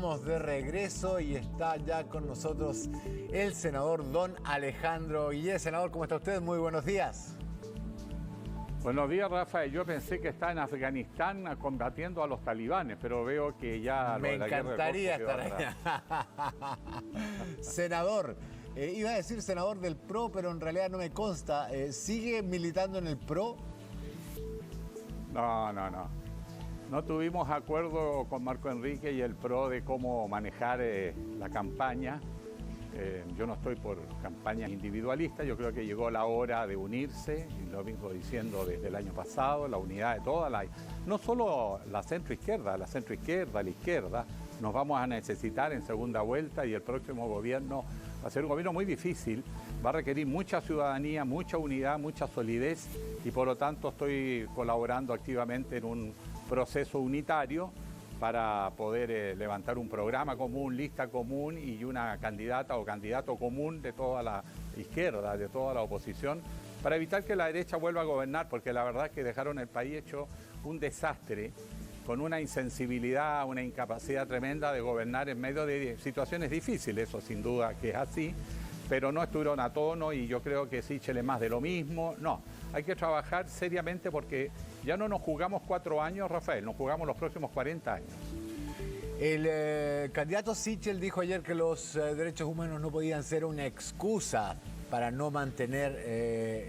estamos de regreso y está ya con nosotros el senador don Alejandro Guillé. Senador, ¿cómo está usted? Muy buenos días. Buenos días, Rafael. Yo pensé que está en Afganistán combatiendo a los talibanes, pero veo que ya... Me encantaría estar ahí. Senador, iba a decir senador del PRO, pero en realidad no me consta. ¿Sigue militando en el PRO? No. No tuvimos acuerdo con Marco Enrique y el PRO de cómo manejar la campaña. Yo no estoy por campañas individualistas, yo creo que llegó la hora de unirse, y lo vengo diciendo desde el año pasado, la unidad de todas las... No solo la centroizquierda, la izquierda, nos vamos a necesitar en segunda vuelta y el próximo gobierno va a ser un gobierno muy difícil, va a requerir mucha ciudadanía, mucha unidad, mucha solidez y por lo tanto estoy colaborando activamente en un proceso unitario para poder levantar un programa común, lista común y una candidata o candidato común de toda la izquierda, de toda la oposición, para evitar que la derecha vuelva a gobernar, porque la verdad es que dejaron el país hecho un desastre, con una insensibilidad, una incapacidad tremenda de gobernar en medio de situaciones difíciles, eso sin duda que es así, pero no estuvieron a tono y yo creo que Sichel es más de lo mismo. No, hay que trabajar seriamente porque ya no nos jugamos 4 años, Rafael, nos jugamos los próximos 40 años. El candidato Sichel dijo ayer que los derechos humanos no podían ser una excusa para no mantener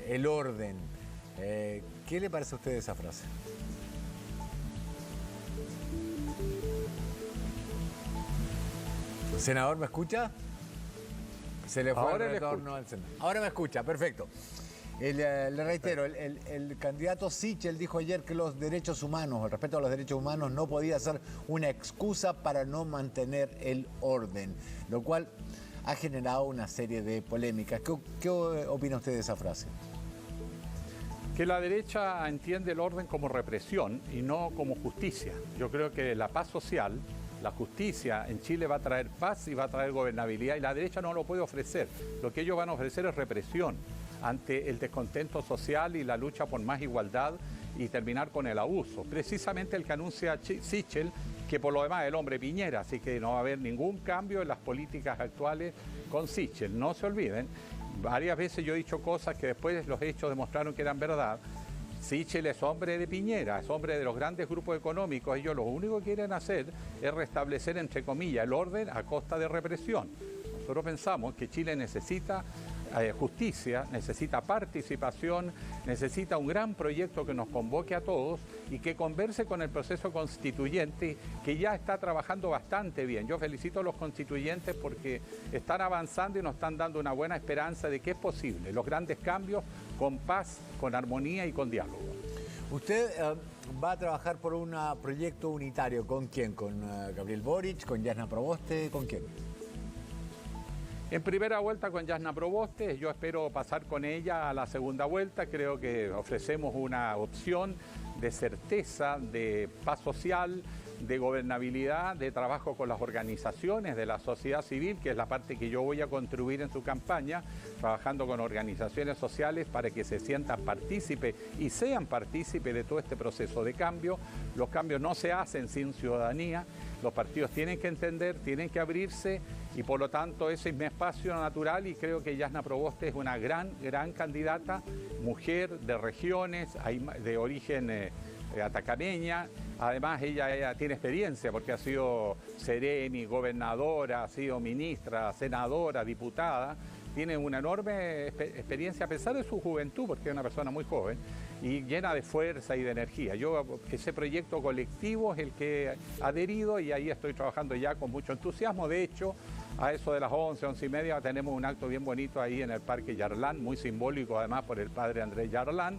el orden. ¿Qué le parece a usted esa frase? Senador, ¿me escucha? Se le fue Ahora el retorno al senador. Ahora me escucha, perfecto. Le reitero, el candidato Sichel dijo ayer que los derechos humanos, el respeto a los derechos humanos no podía ser una excusa para no mantener el orden, lo cual ha generado una serie de polémicas. ¿Qué opina usted de esa frase? Que la derecha entiende el orden como represión y no como justicia. Yo creo que la paz social, la justicia en Chile va a traer paz y va a traer gobernabilidad y la derecha no lo puede ofrecer. Lo que ellos van a ofrecer es represión ante el descontento social y la lucha por más igualdad y terminar con el abuso. Precisamente el que anuncia Sichel, que por lo demás es el hombre Piñera, así que no va a haber ningún cambio en las políticas actuales con Sichel. No se olviden, varias veces yo he dicho cosas que después los hechos demostraron que eran verdad. Sichel es hombre de Piñera, es hombre de los grandes grupos económicos. Ellos lo único que quieren hacer es restablecer, entre comillas, el orden a costa de represión. Nosotros pensamos que Chile necesita justicia, necesita participación, necesita un gran proyecto que nos convoque a todos y que converse con el proceso constituyente que ya está trabajando bastante bien. Yo felicito a los constituyentes porque están avanzando y nos están dando una buena esperanza de que es posible los grandes cambios con paz, con armonía y con diálogo. ¿Usted va a trabajar por un proyecto unitario? ¿Con quién? ¿Con Gabriel Boric? ¿Con Jasna Proboste? ¿Con quién? En primera vuelta con Jasna Proboste, yo espero pasar con ella a la segunda vuelta. Creo que ofrecemos una opción de certeza, de paz social, de gobernabilidad, de trabajo con las organizaciones de la sociedad civil, que es la parte que yo voy a contribuir en su campaña, trabajando con organizaciones sociales para que se sientan partícipes y sean partícipes de todo este proceso de cambio. Los cambios no se hacen sin ciudadanía, los partidos tienen que entender, tienen que abrirse y por lo tanto ese es mi espacio natural y creo que Jasna Proboste es una gran candidata, mujer de regiones, de origen atacameña. Además ella tiene experiencia porque ha sido seremi, gobernadora, ha sido ministra, senadora, diputada. Tiene una enorme experiencia a pesar de su juventud, porque es una persona muy joven y llena de fuerza y de energía. Ese proyecto colectivo es el que he adherido y ahí estoy trabajando ya con mucho entusiasmo. De hecho, a eso de las 11:30 tenemos un acto bien bonito ahí en el Parque Yarlán, muy simbólico además por el padre Andrés Yarlán,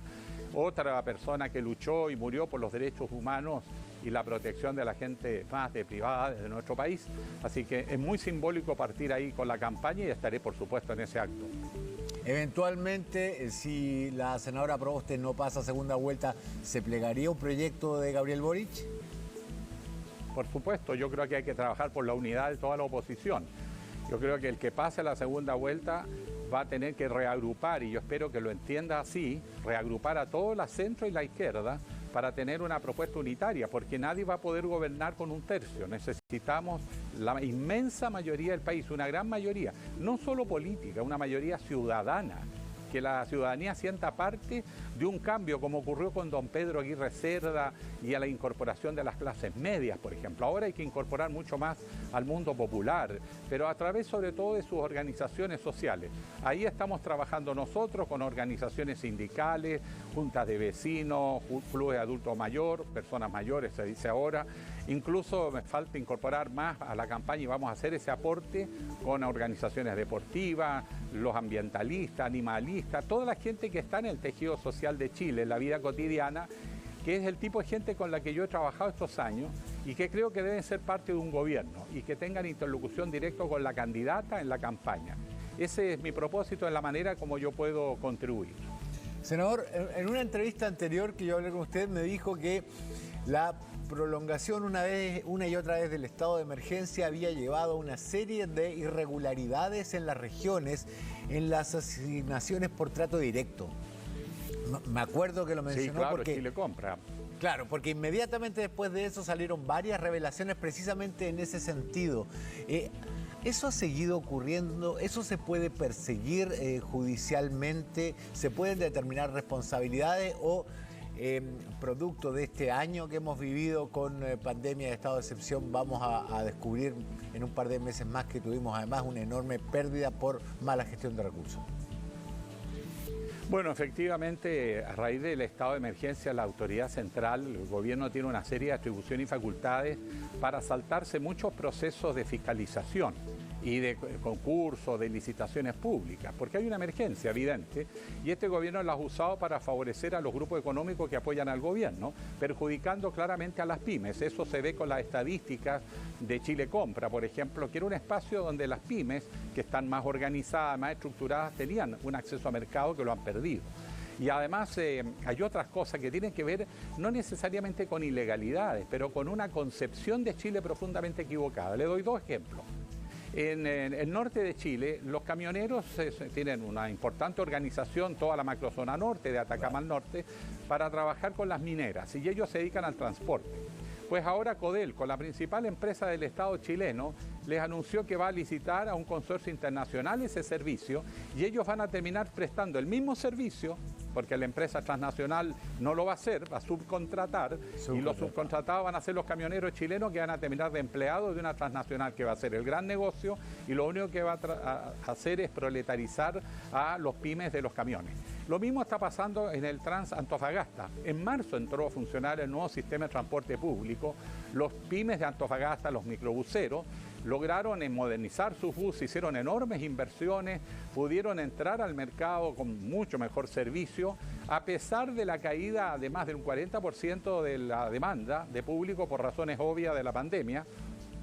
otra persona que luchó y murió por los derechos humanos y la protección de la gente más privada de nuestro país. Así que es muy simbólico partir ahí con la campaña y estaré, por supuesto, en ese acto. Eventualmente, si la senadora Proboste no pasa a segunda vuelta, ¿se plegaría un proyecto de Gabriel Boric? Por supuesto, yo creo que hay que trabajar por la unidad de toda la oposición. Yo creo que el que pase a la segunda vuelta va a tener que reagrupar, y yo espero que lo entienda así, reagrupar a toda la centro y la izquierda para tener una propuesta unitaria, porque nadie va a poder gobernar con un tercio. Necesitamos la inmensa mayoría del país, una gran mayoría, no solo política, una mayoría ciudadana, que la ciudadanía sienta parte de un cambio, como ocurrió con don Pedro Aguirre Cerda y a la incorporación de las clases medias, por ejemplo. Ahora hay que incorporar mucho más al mundo popular, pero a través sobre todo de sus organizaciones sociales. Ahí estamos trabajando nosotros con organizaciones sindicales, juntas de vecinos, clubes de adulto mayor, personas mayores se dice ahora. Incluso me falta incorporar más a la campaña y vamos a hacer ese aporte con organizaciones deportivas, los ambientalistas, animalistas, toda la gente que está en el tejido social de Chile, en la vida cotidiana, que es el tipo de gente con la que yo he trabajado estos años y que creo que deben ser parte de un gobierno y que tengan interlocución directa con la candidata en la campaña. Ese es mi propósito, en la manera como yo puedo contribuir. Senador, en una entrevista anterior que yo hablé con usted me dijo que la prolongación una y otra vez del estado de emergencia había llevado a una serie de irregularidades en las regiones en las asignaciones por trato directo. Me acuerdo que lo mencionó. Sí, claro, porque Chile Compra. Claro, porque inmediatamente después de eso salieron varias revelaciones precisamente en ese sentido. ¿Eso ha seguido ocurriendo? ¿Eso se puede perseguir judicialmente? ¿Se pueden determinar responsabilidades o producto de este año que hemos vivido con pandemia de estado de excepción vamos a descubrir en un par de meses más que tuvimos además una enorme pérdida por mala gestión de recursos? Bueno, efectivamente, a raíz del estado de emergencia, la autoridad central, el gobierno tiene una serie de atribuciones y facultades para saltarse muchos procesos de fiscalización y de concursos, de licitaciones públicas, porque hay una emergencia evidente y este gobierno la ha usado para favorecer a los grupos económicos que apoyan al gobierno, perjudicando claramente a las pymes. Eso se ve con las estadísticas de Chile Compra, por ejemplo, que era un espacio donde las pymes, que están más organizadas, más estructuradas, tenían un acceso a mercado que lo han perdido. Y además hay otras cosas que tienen que ver no necesariamente con ilegalidades, pero con una concepción de Chile profundamente equivocada. Le doy dos ejemplos. En el norte de Chile, los camioneros tienen una importante organización, toda la macrozona norte, de Atacama al norte, para trabajar con las mineras, y ellos se dedican al transporte. Pues ahora Codelco, la principal empresa del Estado chileno, les anunció que va a licitar a un consorcio internacional ese servicio y ellos van a terminar prestando el mismo servicio, porque la empresa transnacional no lo va a hacer, va a subcontratar, y los subcontratados van a ser los camioneros chilenos que van a terminar de empleados de una transnacional que va a hacer el gran negocio y lo único que va a hacer es proletarizar a los pymes de los camiones. Lo mismo está pasando en el Trans Antofagasta. En marzo entró a funcionar el nuevo sistema de transporte público. Los pymes de Antofagasta, los microbuseros, lograron modernizar sus buses, hicieron enormes inversiones, pudieron entrar al mercado con mucho mejor servicio, a pesar de la caída de más de un 40% de la demanda de público por razones obvias de la pandemia.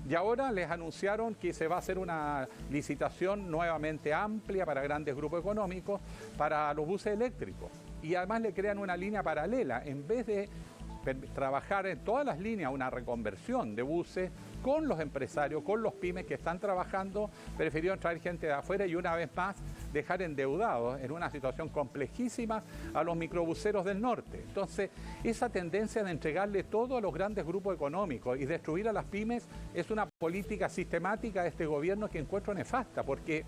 Y ahora les anunciaron que se va a hacer una licitación nuevamente amplia para grandes grupos económicos para los buses eléctricos. Y además le crean una línea paralela. En vez de trabajar en todas las líneas una reconversión de buses con los empresarios, con los pymes que están trabajando, prefirieron traer gente de afuera y una vez más dejar endeudados en una situación complejísima a los microbuseros del norte. Entonces, esa tendencia de entregarle todo a los grandes grupos económicos y destruir a las pymes es una política sistemática de este gobierno que encuentro nefasta, porque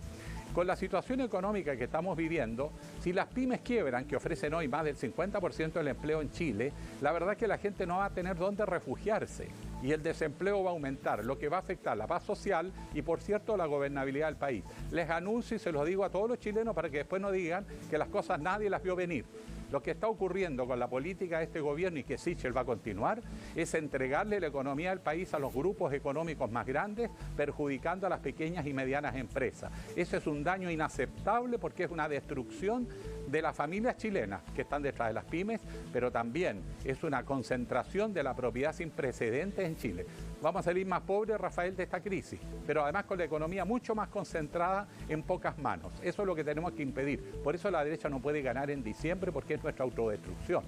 con la situación económica que estamos viviendo, si las pymes quiebran, que ofrecen hoy más del 50% del empleo en Chile, la verdad es que la gente no va a tener dónde refugiarse y el desempleo va a aumentar, lo que va a afectar la paz social y, por cierto, la gobernabilidad del país. Les anuncio y se los digo a todos los chilenos para que después no digan que las cosas nadie las vio venir. Lo que está ocurriendo con la política de este gobierno y que Sichel va a continuar es entregarle la economía del país a los grupos económicos más grandes, perjudicando a las pequeñas y medianas empresas. Ese es un daño inaceptable porque es una destrucción de las familias chilenas que están detrás de las pymes, pero también es una concentración de la propiedad sin precedentes en Chile. Vamos a salir más pobres, Rafael, de esta crisis, pero además con la economía mucho más concentrada en pocas manos. Eso es lo que tenemos que impedir. Por eso la derecha no puede ganar en diciembre, porque es nuestra autodestrucción.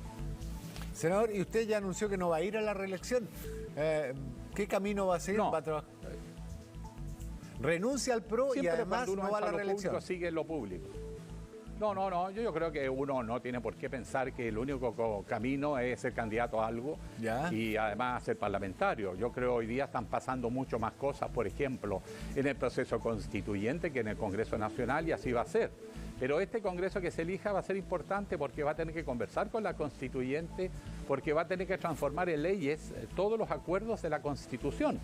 Senador, y usted ya anunció que no va a ir a la reelección. ¿Qué camino va a seguir? No. ¿Va a renuncia al PRO Siempre y además cuando uno no va a la entra a lo reelección? público, sigue lo público. No, yo creo que uno no tiene por qué pensar que el único camino es ser candidato a algo y además ser parlamentario. Yo creo que hoy día están pasando mucho más cosas, por ejemplo, en el proceso constituyente que en el Congreso Nacional, y así va a ser. Pero este Congreso que se elija va a ser importante porque va a tener que conversar con la constituyente, porque va a tener que transformar en leyes todos los acuerdos de la Constitución.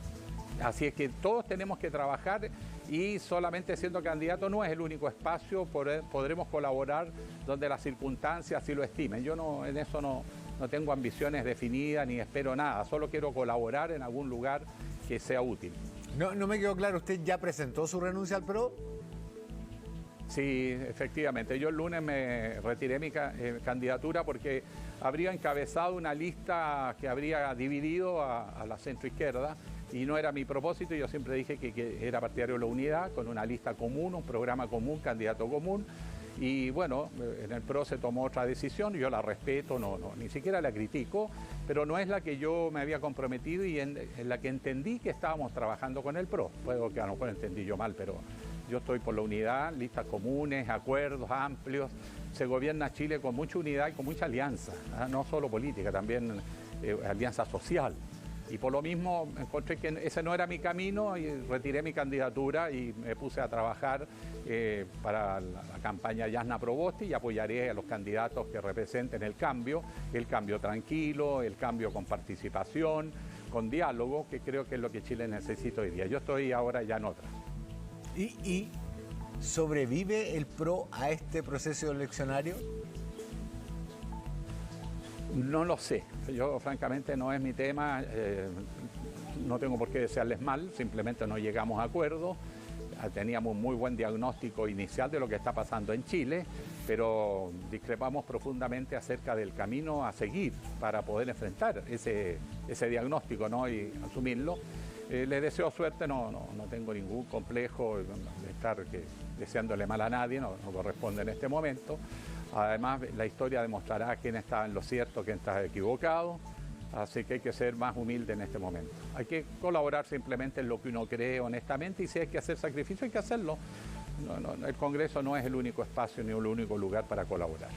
Así es que todos tenemos que trabajar, y solamente siendo candidato no es el único espacio, podremos colaborar donde las circunstancias así lo estimen. Yo en eso no tengo ambiciones definidas ni espero nada, solo quiero colaborar en algún lugar que sea útil. No me quedó claro, ¿usted ya presentó su renuncia al PRO? Sí, efectivamente. Yo el lunes me retiré mi candidatura porque habría encabezado una lista que habría dividido a la centroizquierda, y no era mi propósito. Yo siempre dije que era partidario de la unidad, con una lista común, un programa común, candidato común. Y bueno, en el PRO se tomó otra decisión, yo la respeto, ni siquiera la critico, pero no es la que yo me había comprometido y en la que entendí que estábamos trabajando con el PRO. Puedo que a lo mejor entendí yo mal, pero yo estoy por la unidad, listas comunes, acuerdos amplios. Se gobierna Chile con mucha unidad y con mucha alianza, no solo política, también alianza social. Y por lo mismo encontré que ese no era mi camino y retiré mi candidatura y me puse a trabajar para la campaña Jasna Proboste, y apoyaré a los candidatos que representen el cambio tranquilo, el cambio con participación, con diálogo, que creo que es lo que Chile necesita hoy día. Yo estoy ahora ya en otra. ¿Y sobrevive el PRO a este proceso eleccionario? No lo sé. Yo francamente no es mi tema, no tengo por qué desearles mal, simplemente no llegamos a acuerdo. Teníamos un muy buen diagnóstico inicial de lo que está pasando en Chile, pero discrepamos profundamente acerca del camino a seguir para poder enfrentar ese diagnóstico, ¿no? Y asumirlo. Les deseo suerte, no tengo ningún complejo de estar deseándole mal a nadie, no corresponde en este momento. Además, la historia demostrará quién está en lo cierto, quién está equivocado, así que hay que ser más humilde en este momento. Hay que colaborar simplemente en lo que uno cree honestamente, y si hay que hacer sacrificio hay que hacerlo. El Congreso no es el único espacio ni el único lugar para colaborar.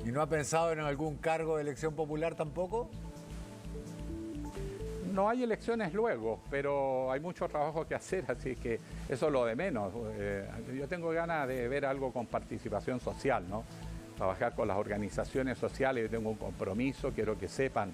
¿Y no ha pensado en algún cargo de elección popular tampoco? No hay elecciones luego, pero hay mucho trabajo que hacer, así que eso es lo de menos. Yo tengo ganas de ver algo con participación social, ¿no? Trabajar con las organizaciones sociales. Yo tengo un compromiso, quiero que sepan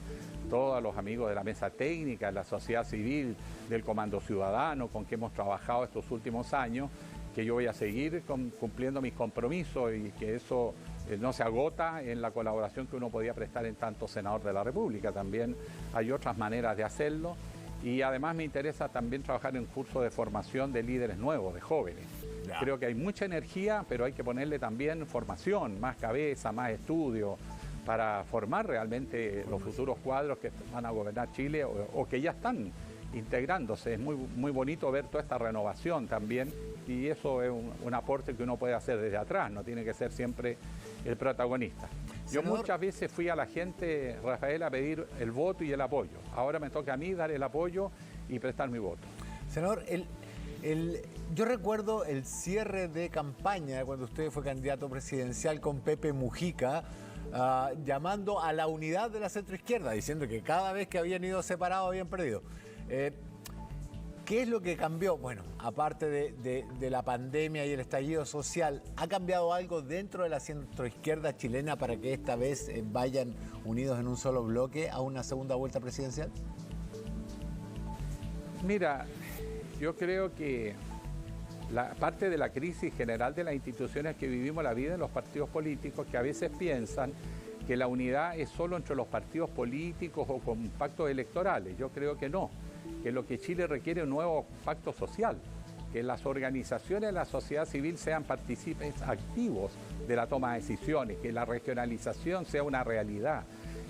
todos los amigos de la mesa técnica, de la sociedad civil, del Comando Ciudadano, con que hemos trabajado estos últimos años, que yo voy a seguir cumpliendo mis compromisos, y que eso no se agota en la colaboración que uno podía prestar en tanto senador de la República. También hay otras maneras de hacerlo, y además me interesa también trabajar en cursos de formación de líderes nuevos, de jóvenes. Ya. Creo que hay mucha energía, pero hay que ponerle también formación, más cabeza, más estudio, para formar realmente los futuros cuadros que van a gobernar Chile o que ya están integrándose. Es muy bonito ver toda esta renovación también, y eso es un aporte que uno puede hacer desde atrás, no tiene que ser siempre el protagonista. Yo muchas veces fui a la gente, Rafael, a pedir el voto y el apoyo. Ahora me toca a mí dar el apoyo y prestar mi voto. Senador, yo recuerdo el cierre de campaña cuando usted fue candidato presidencial con Pepe Mujica, llamando a la unidad de la centroizquierda, diciendo que cada vez que habían ido separados habían perdido. ¿Qué es lo que cambió? Bueno, aparte de la pandemia y el estallido social, ¿ha cambiado algo dentro de la centroizquierda chilena para que esta vez vayan unidos en un solo bloque a una segunda vuelta presidencial? Mira, yo creo que parte de la crisis general de las instituciones que vivimos la vida en los partidos políticos, que a veces piensan que la unidad es solo entre los partidos políticos o con pactos electorales. Yo creo que no, que lo que Chile requiere es un nuevo pacto social, que las organizaciones de la sociedad civil sean partícipes activos de la toma de decisiones, que la regionalización sea una realidad,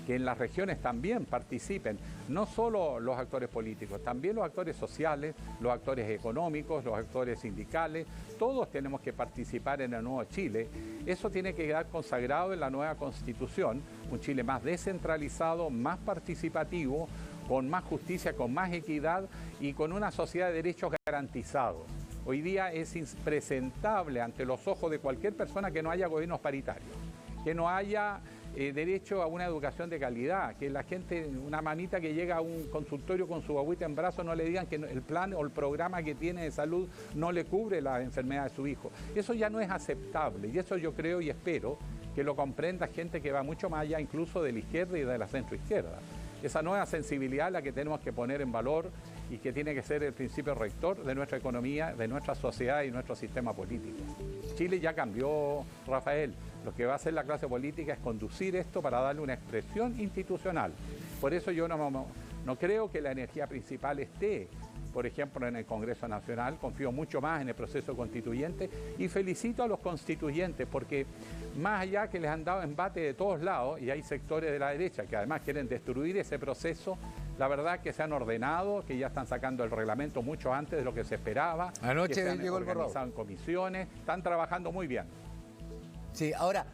que en las regiones también participen, no solo los actores políticos, también los actores sociales, los actores económicos, los actores sindicales, todos tenemos que participar en el nuevo Chile. Eso tiene que quedar consagrado en la nueva Constitución, un Chile más descentralizado, más participativo, con más justicia, con más equidad y con una sociedad de derechos garantizados. Hoy día es impresentable ante los ojos de cualquier persona que no haya gobiernos paritarios, que no haya derecho a una educación de calidad, que la gente, una mamita que llega a un consultorio con su agüita en brazos, no le digan que el plan o el programa que tiene de salud no le cubre la enfermedad de su hijo. Eso ya no es aceptable y eso yo creo y espero que lo comprenda gente que va mucho más allá incluso de la izquierda y de la centroizquierda. Esa nueva sensibilidad la que tenemos que poner en valor y que tiene que ser el principio rector de nuestra economía, de nuestra sociedad y nuestro sistema político. Chile ya cambió, Rafael. Lo que va a hacer la clase política es conducir esto para darle una expresión institucional. Por eso yo no creo que la energía principal esté, por ejemplo, en el Congreso Nacional. Confío mucho más en el proceso constituyente y felicito a los constituyentes porque más allá que les han dado embate de todos lados y hay sectores de la derecha que además quieren destruir ese proceso, la verdad que se han ordenado, que ya están sacando el reglamento mucho antes de lo que se esperaba. Anoche que se han llegó el borrador. organizado en comisiones, están trabajando muy bien. Sí, ahora,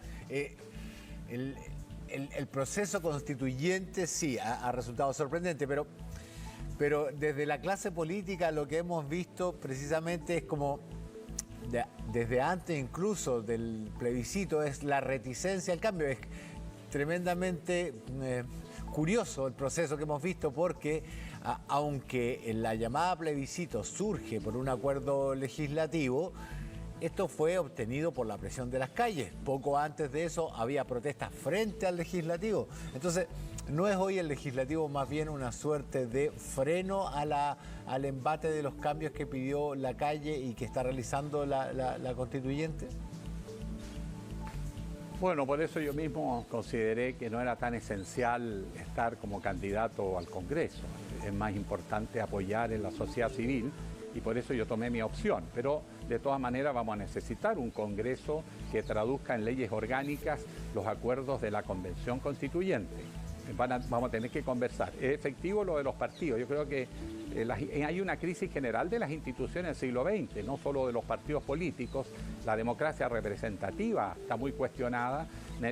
el proceso constituyente sí ha resultado sorprendente, pero desde la clase política lo que hemos visto precisamente es como, desde antes incluso del plebiscito, es la reticencia al cambio. Es tremendamente curioso el proceso que hemos visto porque aunque la llamada plebiscito surge por un acuerdo legislativo, esto fue obtenido por la presión de las calles. Poco antes de eso había protestas frente al legislativo. Entonces, ¿no es hoy el legislativo más bien una suerte de freno al embate de los cambios que pidió la calle y que está realizando la constituyente? Bueno, por eso yo mismo consideré que no era tan esencial estar como candidato al Congreso. Es más importante apoyar en la sociedad civil y por eso yo tomé mi opción. Pero de todas maneras vamos a necesitar un Congreso que traduzca en leyes orgánicas los acuerdos de la Convención Constituyente. Vamos a tener que conversar. Es efectivo lo de los partidos. Yo creo que hay una crisis general de las instituciones del siglo XX, no solo de los partidos políticos. La democracia representativa está muy cuestionada.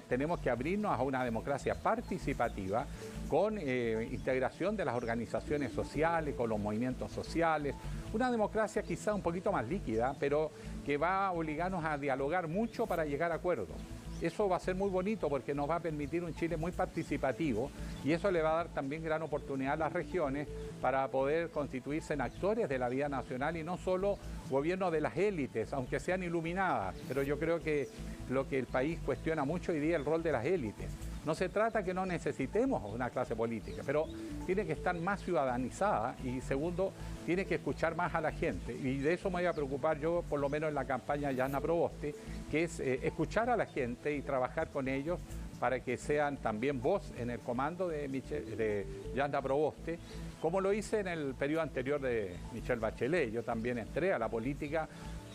Tenemos que abrirnos a una democracia participativa con integración de las organizaciones sociales, con los movimientos sociales. Una democracia quizá un poquito más líquida, pero que va a obligarnos a dialogar mucho para llegar a acuerdos. Eso va a ser muy bonito porque nos va a permitir un Chile muy participativo y eso le va a dar también gran oportunidad a las regiones para poder constituirse en actores de la vida nacional y no solo gobierno de las élites, aunque sean iluminadas. Pero yo creo que lo que el país cuestiona mucho hoy día es el rol de las élites. No se trata que no necesitemos una clase política, pero tiene que estar más ciudadanizada y segundo, tiene que escuchar más a la gente. Y de eso me voy a preocupar yo, por lo menos en la campaña Jasna Proboste, que es escuchar a la gente y trabajar con ellos para que sean también voz en el comando de Jasna Proboste, como lo hice en el periodo anterior de Michelle Bachelet. Yo también entré a la política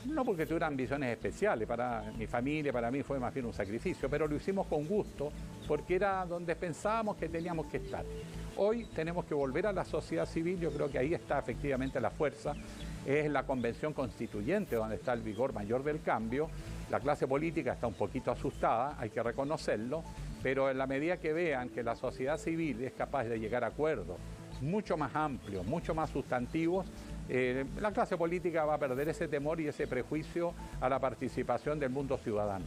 no porque tuviera ambiciones especiales, para mi familia, para mí fue más bien un sacrificio, pero lo hicimos con gusto porque era donde pensábamos que teníamos que estar. Hoy tenemos que volver a la sociedad civil, yo creo que ahí está efectivamente la fuerza, es la convención constituyente donde está el vigor mayor del cambio. La clase política está un poquito asustada, hay que reconocerlo, pero en la medida que vean que la sociedad civil es capaz de llegar a acuerdos mucho más amplios, mucho más sustantivos, la clase política va a perder ese temor y ese prejuicio a la participación del mundo ciudadano.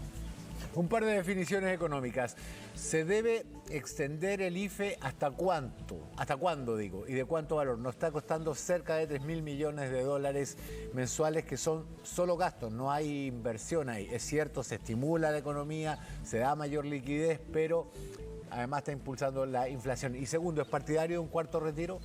Un par de definiciones económicas. ¿Se debe extender el IFE hasta cuánto? ¿Hasta cuándo, digo? ¿Y de cuánto valor? Nos está costando cerca de 3.000 millones de dólares mensuales que son solo gastos, no hay inversión ahí. Es cierto, se estimula la economía, se da mayor liquidez, pero además está impulsando la inflación. Y segundo, ¿es partidario de un cuarto retiro?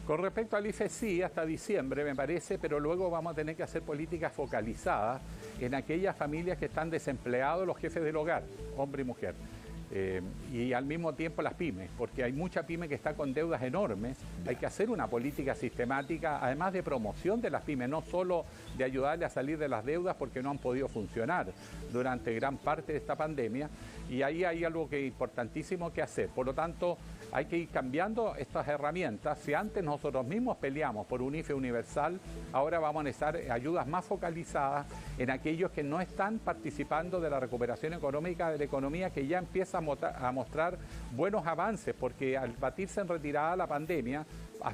Con respecto al IFE sí, hasta diciembre me parece, pero luego vamos a tener que hacer políticas focalizadas en aquellas familias que están desempleados, los jefes del hogar, hombre y mujer. Y al mismo tiempo las pymes, porque hay mucha pyme que está con deudas enormes. Hay que hacer una política sistemática, además de promoción de las pymes, no solo de ayudarle a salir de las deudas porque no han podido funcionar durante gran parte de esta pandemia. Y ahí hay algo que es importantísimo que hacer. Por lo tanto, hay que ir cambiando estas herramientas. Si antes nosotros mismos peleamos por un IFE universal, ahora vamos a necesitar ayudas más focalizadas en aquellos que no están participando de la recuperación económica de la economía, que ya empieza a mostrar buenos avances, porque al batirse en retirada la pandemia,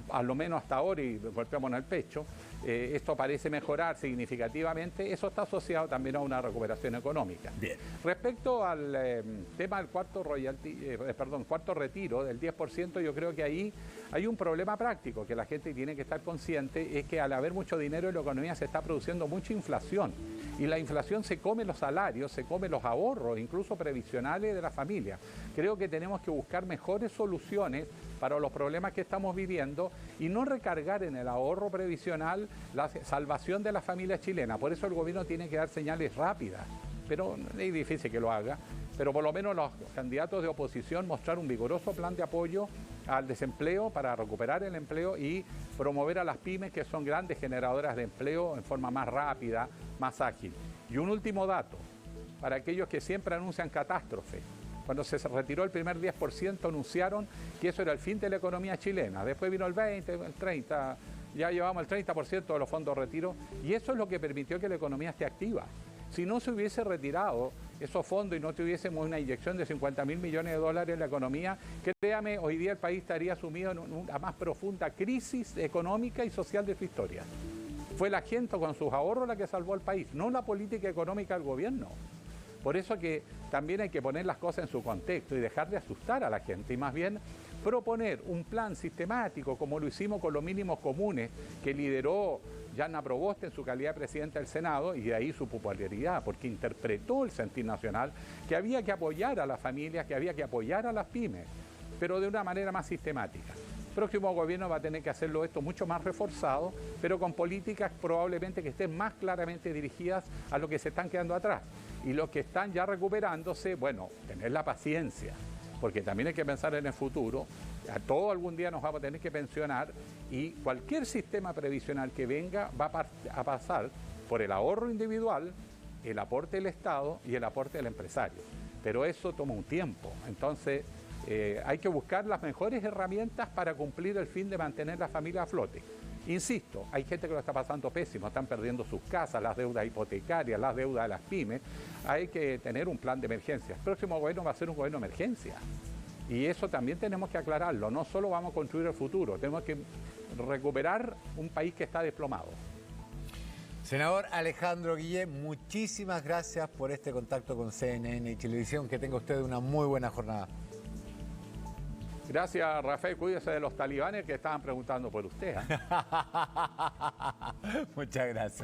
a lo menos hasta ahora, y golpeamos en el pecho, esto parece mejorar significativamente, eso está asociado también a una recuperación económica. Bien. Respecto al tema del cuarto retiro del 10%, yo creo que ahí hay un problema práctico que la gente tiene que estar consciente, es que al haber mucho dinero en la economía se está produciendo mucha inflación y la inflación se come los salarios, se come los ahorros, incluso previsionales de la familia. Creo que tenemos que buscar mejores soluciones para los problemas que estamos viviendo y no recargar en el ahorro previsional la salvación de la familia chilena. Por eso el gobierno tiene que dar señales rápidas, pero es difícil que lo haga. Pero por lo menos los candidatos de oposición mostrar un vigoroso plan de apoyo al desempleo para recuperar el empleo y promover a las pymes, que son grandes generadoras de empleo, en forma más rápida, más ágil. Y un último dato, para aquellos que siempre anuncian catástrofe. Cuando se retiró el primer 10%, anunciaron que eso era el fin de la economía chilena. Después vino el 20, el 30, ya llevamos el 30% de los fondos de retiro, y eso es lo que permitió que la economía esté activa. Si no se hubiese retirado esos fondos y no tuviésemos una inyección de 50.000 millones de dólares en la economía, créame, hoy día el país estaría sumido en una más profunda crisis económica y social de su historia. Fue la gente con sus ahorros la que salvó al país, no la política económica del gobierno. Por eso que también hay que poner las cosas en su contexto y dejar de asustar a la gente y más bien proponer un plan sistemático, como lo hicimos con los mínimos comunes que lideró Jana Proboste en su calidad de presidenta del Senado, y de ahí su popularidad, porque interpretó el sentir nacional que había que apoyar a las familias, que había que apoyar a las pymes, pero de una manera más sistemática. El próximo gobierno va a tener que hacerlo esto mucho más reforzado, pero con políticas probablemente que estén más claramente dirigidas a los que se están quedando atrás. Y los que están ya recuperándose, bueno, tener la paciencia, porque también hay que pensar en el futuro. A todos algún día nos vamos a tener que pensionar y cualquier sistema previsional que venga va a pasar por el ahorro individual, el aporte del Estado y el aporte del empresario. Pero eso toma un tiempo. Entonces, hay que buscar las mejores herramientas para cumplir el fin de mantener la familia a flote. Insisto, hay gente que lo está pasando pésimo, están perdiendo sus casas, las deudas hipotecarias, las deudas de las pymes. Hay que tener un plan de emergencia. El próximo gobierno va a ser un gobierno de emergencia. Y eso también tenemos que aclararlo. No solo vamos a construir el futuro, tenemos que recuperar un país que está desplomado. Senador Alejandro Guillén, muchísimas gracias por este contacto con CNN y Televisión. Que tenga usted una muy buena jornada. Gracias, Rafael. Cuídese de los talibanes que estaban preguntando por usted. Muchas gracias.